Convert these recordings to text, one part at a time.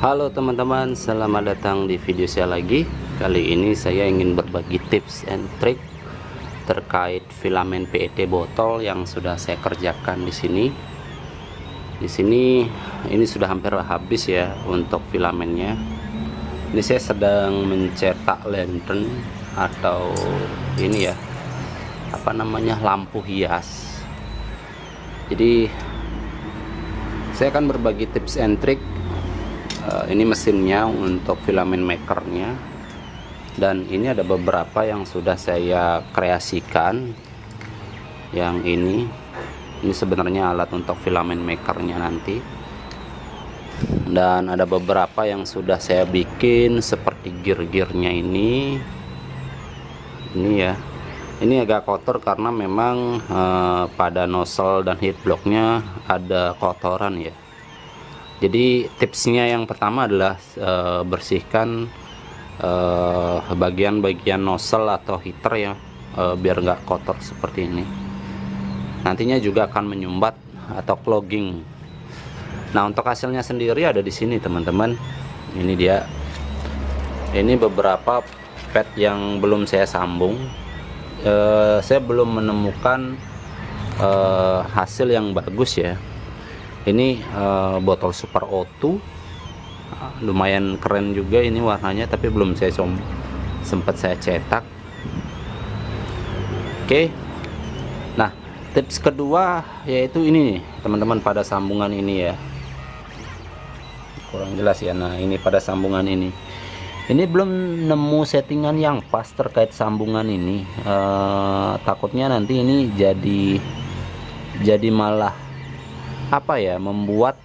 Halo teman-teman, selamat datang di video saya lagi. Kali ini saya ingin berbagi tips and trick terkait filamen PET botol yang sudah saya kerjakan di sini. Ini sudah hampir habis ya untuk filamennya. Ini saya sedang mencetak lantern atau ini ya, apa namanya, lampu hias. Jadi saya akan berbagi tips and trick. Ini mesinnya untuk filament makernya, dan ini ada beberapa yang sudah saya kreasikan. Yang ini sebenarnya alat untuk filament makernya nanti, dan ada beberapa yang sudah saya bikin seperti gear-gearnya ini ya. Ini agak kotor karena memang pada nozzle dan heat blocknya ada kotoran ya. Jadi tipsnya yang pertama adalah bersihkan bagian-bagian nozzle atau heater ya, biar nggak kotor seperti ini. Nantinya juga akan menyumbat atau clogging. Nah, untuk hasilnya sendiri ada di sini teman-teman. Ini dia. Ini beberapa pad yang belum saya sambung. Saya belum menemukan hasil yang bagus ya. Ini botol Super O2, lumayan keren juga ini warnanya, tapi belum saya sempat saya cetak. Oke. Nah, tips kedua yaitu ini teman-teman, pada sambungan ini ya. Kurang jelas ya. Nah, ini pada sambungan ini. Ini belum nemu settingan yang pas terkait sambungan ini. Takutnya nanti ini jadi malah apa ya, membuat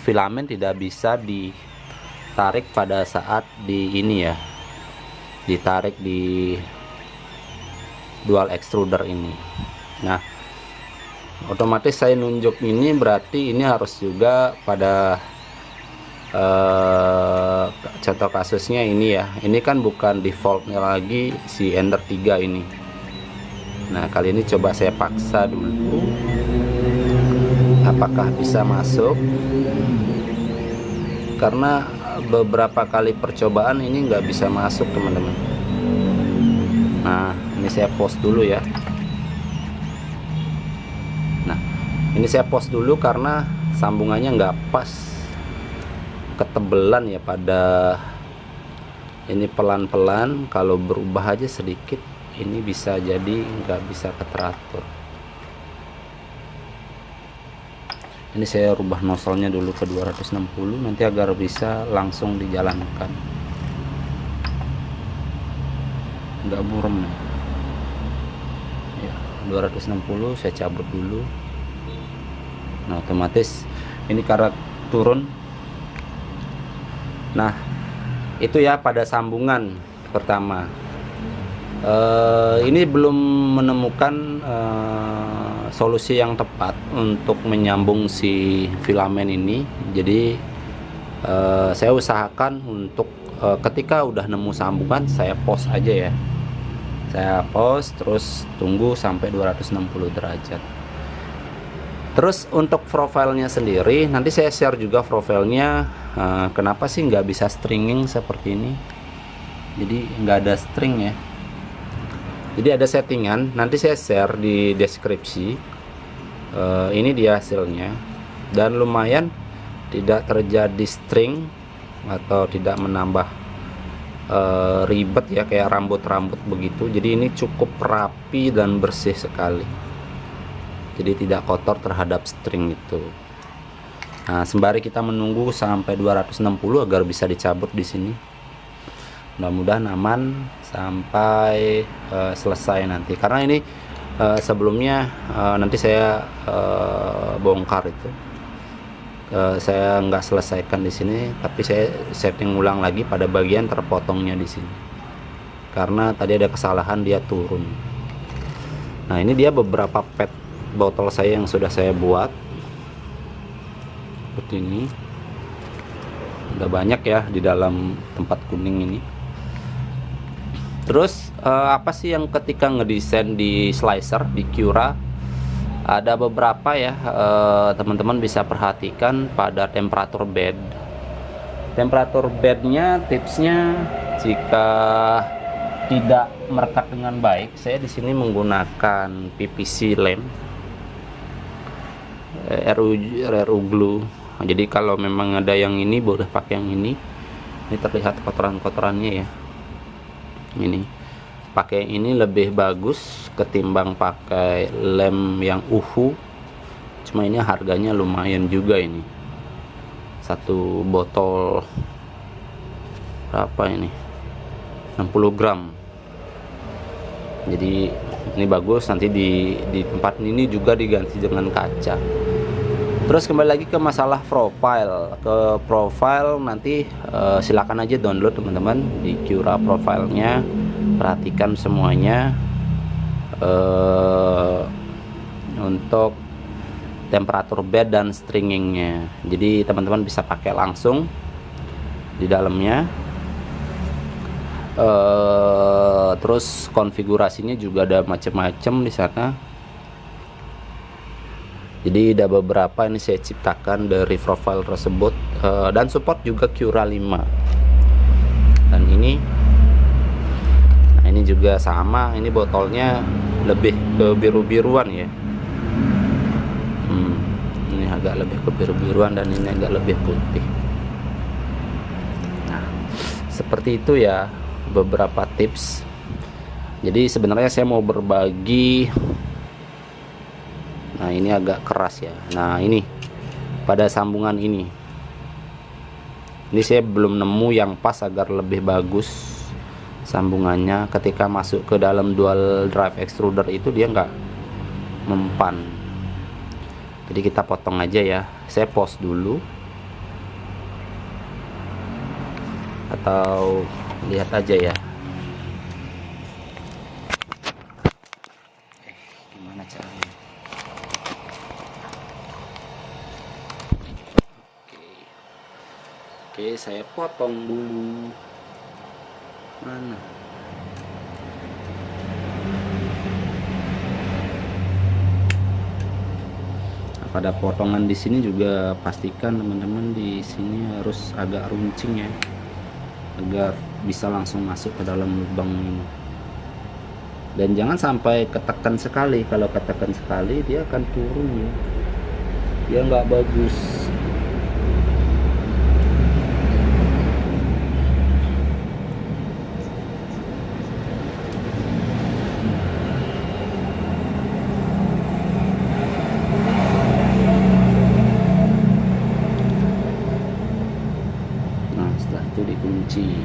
filamen tidak bisa ditarik pada saat di ini ya, ditarik di dual extruder ini. Nah, otomatis saya nunjuk ini berarti ini harus juga pada contoh kasusnya ini ya. Ini kan bukan defaultnya lagi si Ender 3 ini. Nah, kali ini coba saya paksa dulu, apakah bisa masuk, karena beberapa kali percobaan ini nggak bisa masuk teman-teman. Nah, ini saya pause dulu ya. Nah, ini saya pause dulu karena sambungannya nggak pas, ketebelan ya pada ini. Pelan-pelan, kalau berubah aja sedikit ini bisa jadi nggak bisa keteratur. Ini saya rubah nozzle-nya dulu ke 260 nanti agar bisa langsung dijalankan, nggak burem ya. 260 saya cabut dulu. Nah, otomatis ini karena turun. Nah, itu ya pada sambungan pertama. Ini belum menemukan solusi yang tepat untuk menyambung si filamen ini. Jadi saya usahakan untuk ketika udah nemu sambungan saya pause aja ya. Saya pause terus tunggu sampai 260 derajat. Terus untuk profilnya sendiri nanti saya share juga profilnya. Kenapa sih nggak bisa stringing seperti ini? Jadi nggak ada string ya. Jadi ada settingan, nanti saya share di deskripsi. Ini dia hasilnya, dan lumayan tidak terjadi string atau tidak menambah ribet ya, kayak rambut-rambut begitu. Jadi ini cukup rapi dan bersih sekali. Jadi tidak kotor terhadap string itu. Nah, sembari kita menunggu sampai 260 agar bisa dicabut di sini. Mudah-mudahan aman sampai selesai nanti, karena ini sebelumnya nanti saya bongkar itu. Saya nggak selesaikan di sini, tapi saya setting ulang lagi pada bagian terpotongnya di sini, karena tadi ada kesalahan, dia turun. Nah, ini dia beberapa pad botol saya yang sudah saya buat seperti ini. Udah banyak ya di dalam tempat kuning ini. Terus apa sih yang ketika ngedesain di slicer di Cura, ada beberapa ya, teman-teman bisa perhatikan pada temperatur bed Temperatur bednya, tipsnya, jika tidak merekat dengan baik, saya di sini menggunakan PVC lem, RU glue. Jadi kalau memang ada yang ini boleh pakai yang ini. Ini terlihat kotoran-kotorannya ya. Ini pakai ini lebih bagus ketimbang pakai lem yang uhu. Cuma ini harganya lumayan juga ini. Satu botol berapa ini? 60 gram. Jadi ini bagus. Nanti di tempat ini juga diganti dengan kaca. Terus kembali lagi ke masalah profile. Ke profile nanti silakan aja download teman-teman di Cura profilnya. Perhatikan semuanya untuk temperatur bed dan stringingnya. Jadi teman-teman bisa pakai langsung di dalamnya. Terus konfigurasinya juga ada macam-macam di sana. Jadi ada beberapa ini saya ciptakan dari profile tersebut, dan support juga Cura 5. Dan ini, nah ini juga sama. Ini botolnya lebih ke biru-biruan ya. Ini agak lebih ke biru-biruan dan ini agak lebih putih. Nah, seperti itu ya beberapa tips. Jadi sebenarnya saya mau berbagi. Nah, ini agak keras ya. Nah, ini pada sambungan ini saya belum nemu yang pas agar lebih bagus sambungannya. Ketika masuk ke dalam dual drive extruder itu dia nggak mempan. Jadi kita potong aja ya. Saya pause dulu atau lihat aja ya. Gimana caranya? Oke, saya potong dulu. Mana? Pada potongan di sini juga pastikan teman-teman di sini harus agak runcing ya, agar bisa langsung masuk ke dalam lubang ini. Dan jangan sampai ketekan sekali. Kalau ketekan sekali dia akan turun ya, dia nggak bagus. Itu dikunci.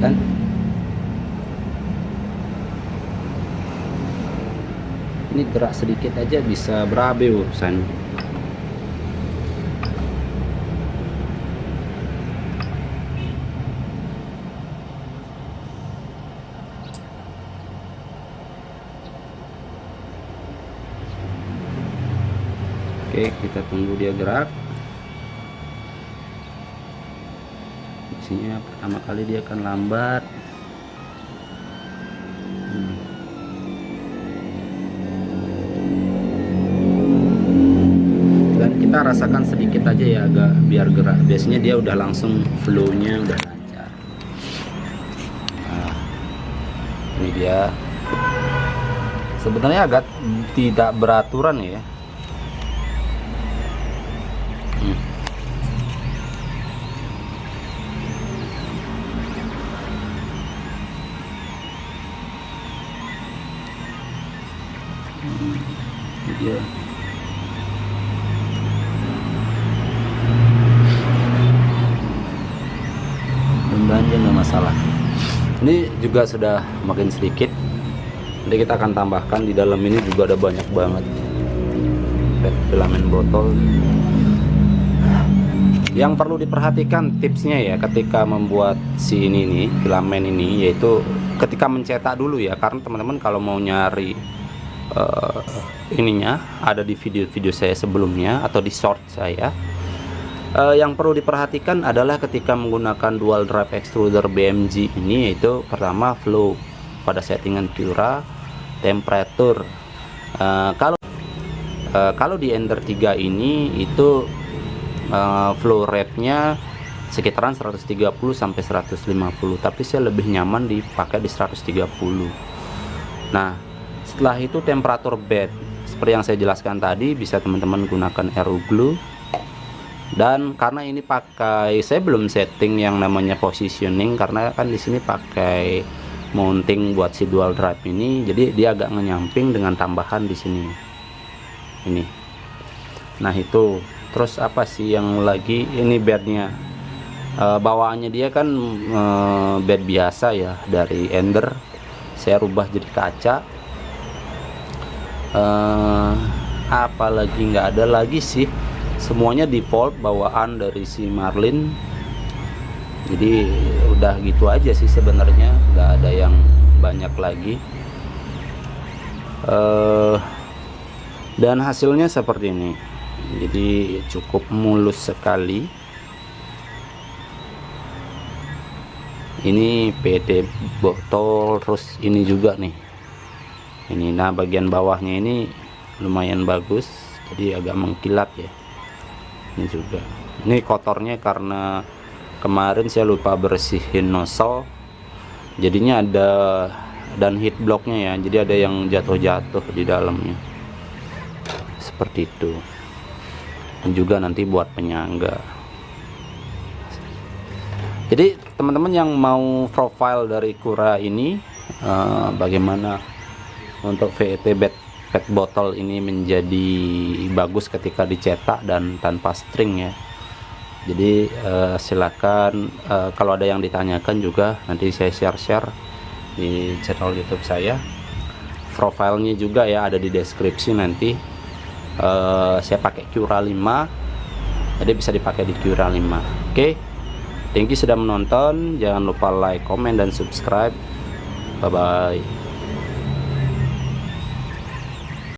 Kan ini gerak sedikit aja bisa berabe urusan. Oke, kita tunggu dia gerak. Isinya pertama kali dia akan lambat. Dan kita rasakan sedikit aja ya, agak biar gerak. Biasanya dia udah langsung flow-nya udah lancar. Nah, ini dia. Sebenarnya agak tidak beraturan ya. Dia mudah-mudahan nggak masalah. Ini juga sudah makin sedikit. Nanti kita akan tambahkan di dalam ini juga ada banyak banget filamen botol. Yang perlu diperhatikan tipsnya ya ketika membuat si ini nih, filamen ini, yaitu ketika mencetak dulu ya, karena teman-teman kalau mau nyari ininya ada di video-video saya sebelumnya atau di short saya. Yang perlu diperhatikan adalah ketika menggunakan dual drive extruder BMG ini, yaitu pertama flow pada settingan Cura, temperatur. Kalau Kalau di Ender 3 ini itu flow rate-nya sekitaran 130 sampai 150, tapi saya lebih nyaman dipakai di 130. Nah, setelah itu temperatur bed seperti yang saya jelaskan tadi, bisa teman-teman gunakan air glue. Dan karena ini saya belum setting yang namanya positioning, karena kan di sini pakai mounting buat si dual drive ini, jadi dia agak nyamping dengan tambahan di sini ini. Nah itu, terus apa sih yang lagi ini bednya, bawaannya dia kan bed biasa ya dari Ender, saya rubah jadi kaca. Apalagi nggak ada lagi sih, semuanya default bawaan dari si Marlin. Jadi udah gitu aja sih sebenarnya, nggak ada yang banyak lagi. Dan hasilnya seperti ini, jadi cukup mulus sekali. Ini PD botol, terus ini juga nih ini. Nah bagian bawahnya ini lumayan bagus, jadi agak mengkilat ya. Ini juga, ini kotornya karena kemarin saya lupa bersihin nozzle, jadinya ada, dan heat blocknya ya, jadi ada yang jatuh-jatuh di dalamnya seperti itu. Dan juga nanti buat penyangga. Jadi teman-teman yang mau profile dari Cura ini, bagaimana untuk VET bed botol ini menjadi bagus ketika dicetak dan tanpa string ya. Jadi silakan, kalau ada yang ditanyakan juga nanti saya share di channel YouTube saya. Profilnya juga ya ada di deskripsi nanti. Saya pakai Cura 5, jadi bisa dipakai di Cura 5. Oke, thank you sudah menonton. Jangan lupa like, comment, dan subscribe. Bye bye.